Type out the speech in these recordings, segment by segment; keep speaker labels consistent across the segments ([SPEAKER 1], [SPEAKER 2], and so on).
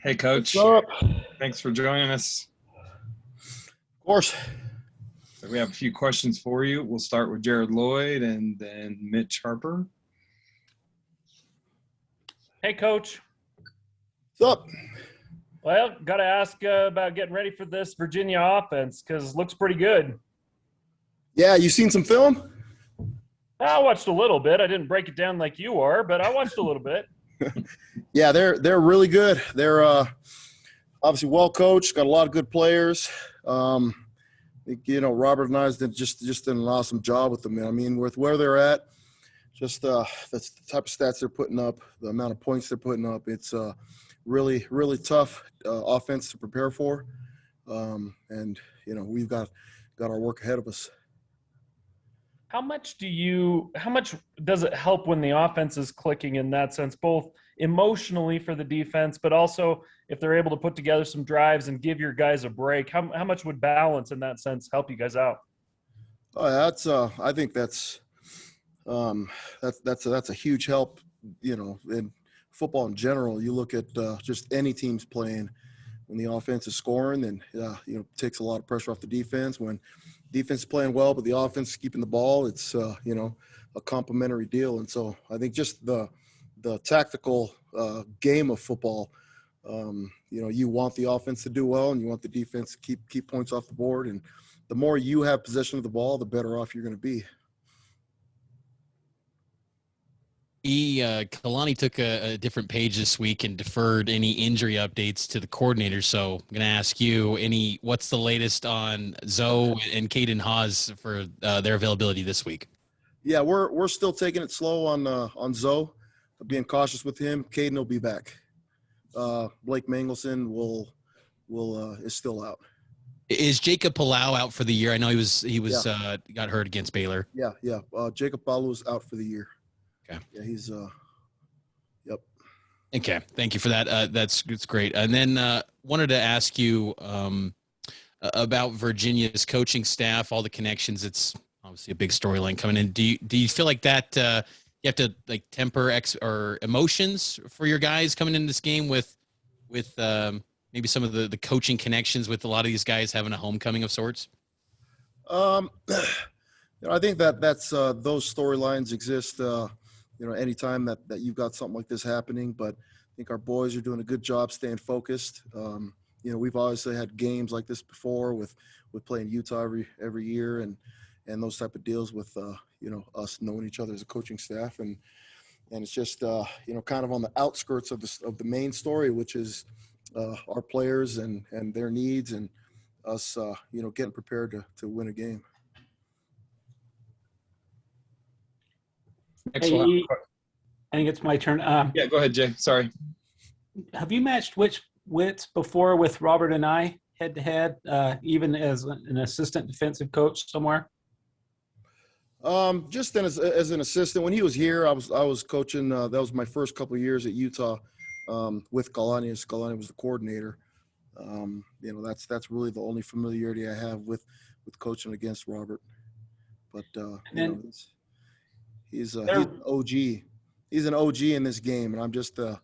[SPEAKER 1] Hey, Coach.
[SPEAKER 2] What's up?
[SPEAKER 1] Thanks for joining us.
[SPEAKER 2] Of course.
[SPEAKER 1] So we have a few questions for you. We'll start with Jared Lloyd and then Mitch Harper.
[SPEAKER 3] Hey, Coach.
[SPEAKER 2] What's up?
[SPEAKER 3] Well, got to ask about getting ready for this Virginia offense because it looks pretty good.
[SPEAKER 2] Yeah, you seen some film?
[SPEAKER 3] I watched a little bit. I didn't break it down like you are, but I watched a little bit.
[SPEAKER 2] Yeah, they're really good. They're obviously well coached, got a lot of good players. Robert and I just did an awesome job with them. I mean, with where they're at, just that's the type of stats they're putting up, the amount of points they're putting up. It's really, really tough offense to prepare for. And we've got our work ahead of us.
[SPEAKER 3] How much does it help when the offense is clicking in that sense, both emotionally for the defense, but also if they're able to put together some drives and give your guys a break? How much would balance in that sense help you guys out?
[SPEAKER 2] Oh, I think that's a huge help. In football in general, you look at just any teams playing. When the offense is scoring, then takes a lot of pressure off the defense. When defense is playing well, but the offense is keeping the ball, it's a complementary deal. And so I think just the tactical game of football, you want the offense to do well, and you want the defense to keep points off the board. And the more you have possession of the ball, the better off you're going to be.
[SPEAKER 4] Kalani took a different page this week and deferred any injury updates to the coordinators. So I'm going to ask you, what's the latest on Zoe and Caden Haas for their availability this week?
[SPEAKER 2] Yeah, we're still taking it slow on Zoe, being cautious with him. Caden will be back. Blake Mangelson is still out.
[SPEAKER 4] Is Jacob Palau out for the year? I know he got hurt against Baylor.
[SPEAKER 2] Yeah. Jacob Palau is out for the year.
[SPEAKER 4] Okay.
[SPEAKER 2] Yeah, he's yep.
[SPEAKER 4] Okay, thank you for that. That's great. And then wanted to ask you about Virginia's coaching staff, all the connections. It's obviously a big storyline coming in. Do you feel like that you have to temper or emotions for your guys coming in this game with maybe some of the coaching connections with a lot of these guys having a homecoming of sorts?
[SPEAKER 2] I think that's those storylines exist. Anytime that you've got something like this happening, but I think our boys are doing a good job staying focused. We've obviously had games like this before with playing Utah every year and those type of deals with, us knowing each other as a coaching staff. And it's just, kind of on the outskirts of the main story, which is our players and their needs and us, getting prepared to win a game.
[SPEAKER 5] Hey, I think it's my turn.
[SPEAKER 1] Yeah, go ahead, Jay. Sorry.
[SPEAKER 5] Have you matched wits before with Robert and I head to head, even as an assistant defensive coach somewhere?
[SPEAKER 2] Just as an assistant. When he was here, I was coaching. That was my first couple of years at Utah with Kalani. Kalani was the coordinator. That's really the only familiarity I have with coaching against Robert. But he's an OG. He's an OG in this game, and I'm just a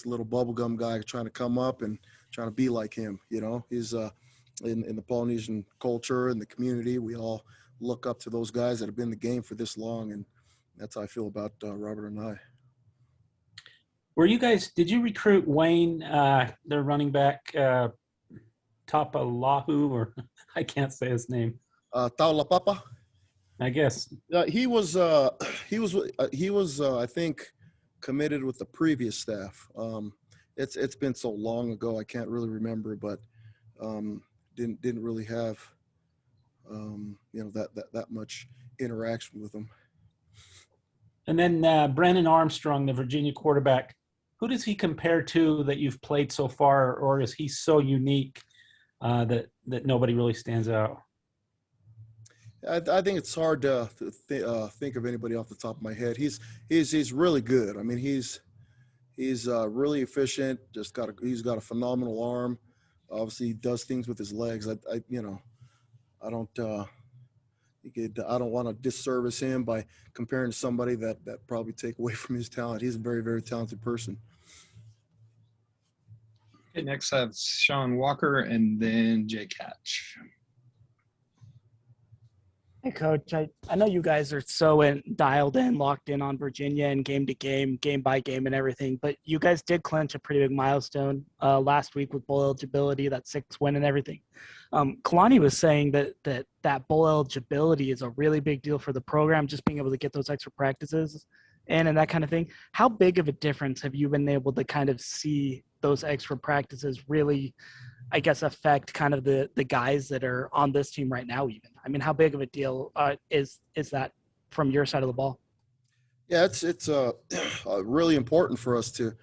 [SPEAKER 2] little bubblegum guy trying to come up and trying to be like him. He's in the Polynesian culture and the community. We all look up to those guys that have been in the game for this long, and that's how I feel about Robert and I.
[SPEAKER 5] Did you recruit Wayne, their running back, Tapalahu, or I can't say his name?
[SPEAKER 2] Taulapapa?
[SPEAKER 5] I guess.
[SPEAKER 2] He was I think committed with the previous staff. It's been so long ago I can't really remember, but didn't really have that much interaction with him.
[SPEAKER 5] And then Brandon Armstrong, the Virginia quarterback, who does he compare to that you've played so far, or is he so unique that nobody really stands out?
[SPEAKER 2] I think it's hard to think of anybody off the top of my head. He's really good. I mean, he's really efficient. He's got a phenomenal arm. Obviously, he does things with his legs. I don't want to disservice him by comparing to somebody that probably take away from his talent. He's a very, very talented person.
[SPEAKER 1] Okay, next I have Sean Walker and then Jake Hatch.
[SPEAKER 6] Hey, Coach. I know you guys are so dialed in, locked in on Virginia and game to game, game by game and everything, but you guys did clinch a pretty big milestone last week with bowl eligibility, that 6 win and everything. Kalani was saying that bowl eligibility is a really big deal for the program, just being able to get those extra practices and that kind of thing. How big of a difference have you been able to kind of see those extra practices really, I guess, affect kind of the guys that are on this team right now even? I mean, how big of a deal is that from your side of the ball?
[SPEAKER 2] Yeah, it's really important for us to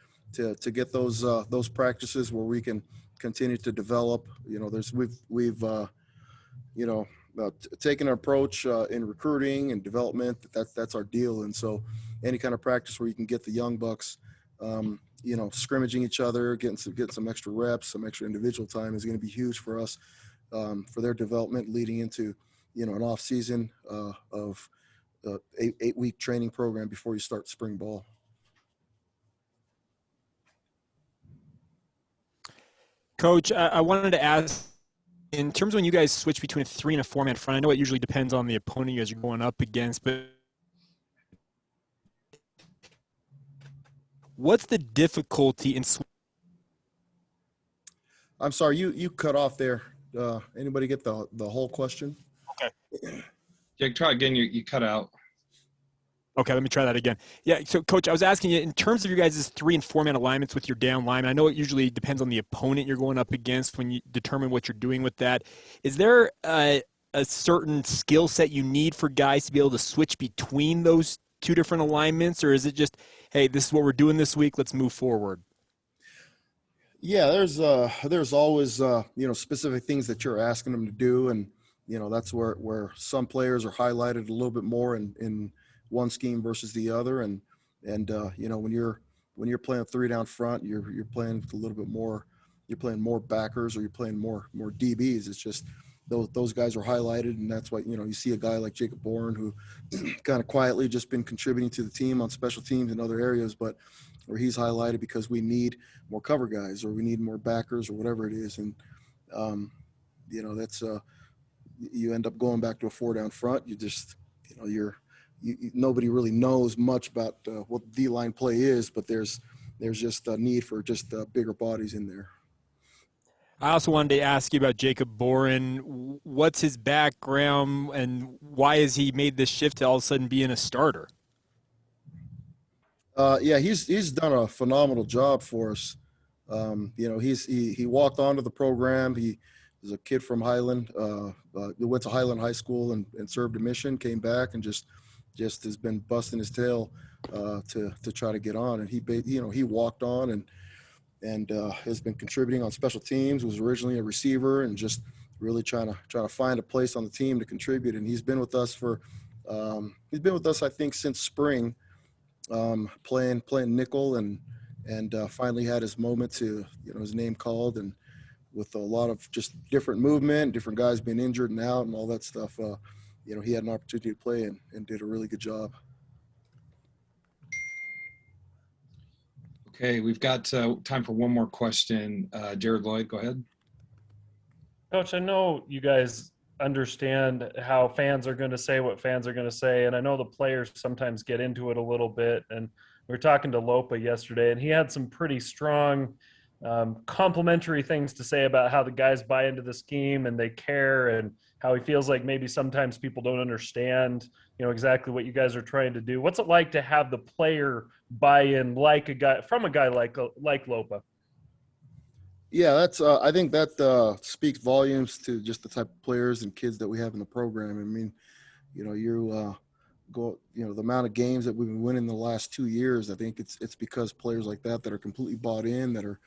[SPEAKER 2] get those practices where we can continue to develop. You know, we've taken an approach in recruiting and development. That's our deal. And so any kind of practice where you can get the young bucks, scrimmaging each other, getting some extra reps, some extra individual time is going to be huge for us, for their development leading into, an off season of 8-week training program before you start spring ball.
[SPEAKER 7] Coach, I wanted to ask, in terms of when you guys switch between a 3 and a 4-man front, I know it usually depends on the opponent you guys are going up against, but what's the difficulty in
[SPEAKER 2] I'm sorry, you cut off there. Anybody get the whole question?
[SPEAKER 7] Okay.
[SPEAKER 1] Jake, try again. You cut out.
[SPEAKER 7] Okay, let me try that again. Yeah, so Coach, I was asking you, in terms of your guys' 3 and 4-man alignments with your down lineman, I know it usually depends on the opponent you're going up against when you determine what you're doing with that. Is there a certain skill set you need for guys to be able to switch between those 2 different alignments, or is it just, hey, this is what we're doing this week, let's move forward?
[SPEAKER 2] Yeah, there's always specific things that you're asking them to do, and that's where some players are highlighted a little bit more in one scheme versus the other, and when you're playing 3 down front, you're playing a little bit more, you're playing more backers or you're playing more DBs. It's just those guys are highlighted, and that's why you see a guy like Jacob Boren who kind of quietly just been contributing to the team on special teams and other areas, but where he's highlighted because we need more cover guys or we need more backers or whatever it is, and that's you end up going back to a 4 down front. You just nobody really knows much about what the D-line play is, but there's just a need for just bigger bodies in there.
[SPEAKER 7] I also wanted to ask you about Jacob Boren. What's his background and why has he made this shift to all of a sudden being a starter?
[SPEAKER 2] He's done a phenomenal job for us. He walked onto the program. He was a kid from Highland, went to Highland High School and served a mission, came back and just has been busting his tail to try to get on. And he walked on and has been contributing on special teams, was originally a receiver and just really trying to find a place on the team to contribute. And he's been with us I think since spring, playing nickel and finally had his moment to, his name called, and with a lot of just different movement, different guys being injured and out and all that stuff, he had an opportunity to play and did a really good job.
[SPEAKER 1] Okay, we've got time for one more question. Jared Lloyd, go ahead.
[SPEAKER 3] Coach, I know you guys understand how fans are going to say what fans are going to say, and I know the players sometimes get into it a little bit. And we were talking to Lopa yesterday, and he had some pretty strong complimentary things to say about how the guys buy into the scheme and they care, and how he feels like maybe sometimes people don't understand, exactly what you guys are trying to do. What's it like to have the player buy in like a guy like Lopa?
[SPEAKER 2] Yeah, that's I think that speaks volumes to just the type of players and kids that we have in the program. I mean, the amount of games that we've been winning the last 2 years, I think it's because players like that are completely bought in, that are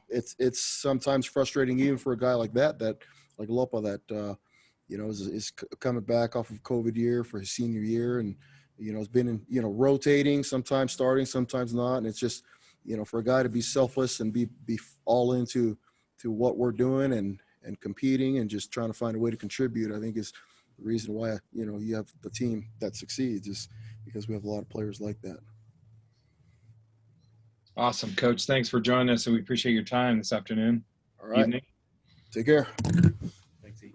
[SPEAKER 2] it's sometimes frustrating even for a guy like like Lopa that is coming back off of COVID year for his senior year, and has been rotating, sometimes starting, sometimes not, and it's just for a guy to be selfless and be all into what we're doing and competing and just trying to find a way to contribute, I think is the reason why, you have the team that succeeds is because we have a lot of players like that.
[SPEAKER 1] Awesome, Coach. Thanks for joining us, and we appreciate your time this afternoon.
[SPEAKER 2] All right.
[SPEAKER 1] Evening.
[SPEAKER 2] Take care.
[SPEAKER 3] Thanks, E.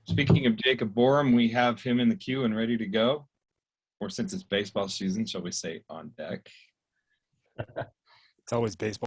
[SPEAKER 1] Speaking of Jacob Boren, we have him in the queue and ready to go. Or since it's baseball season, shall we say on deck?
[SPEAKER 7] It's always baseball.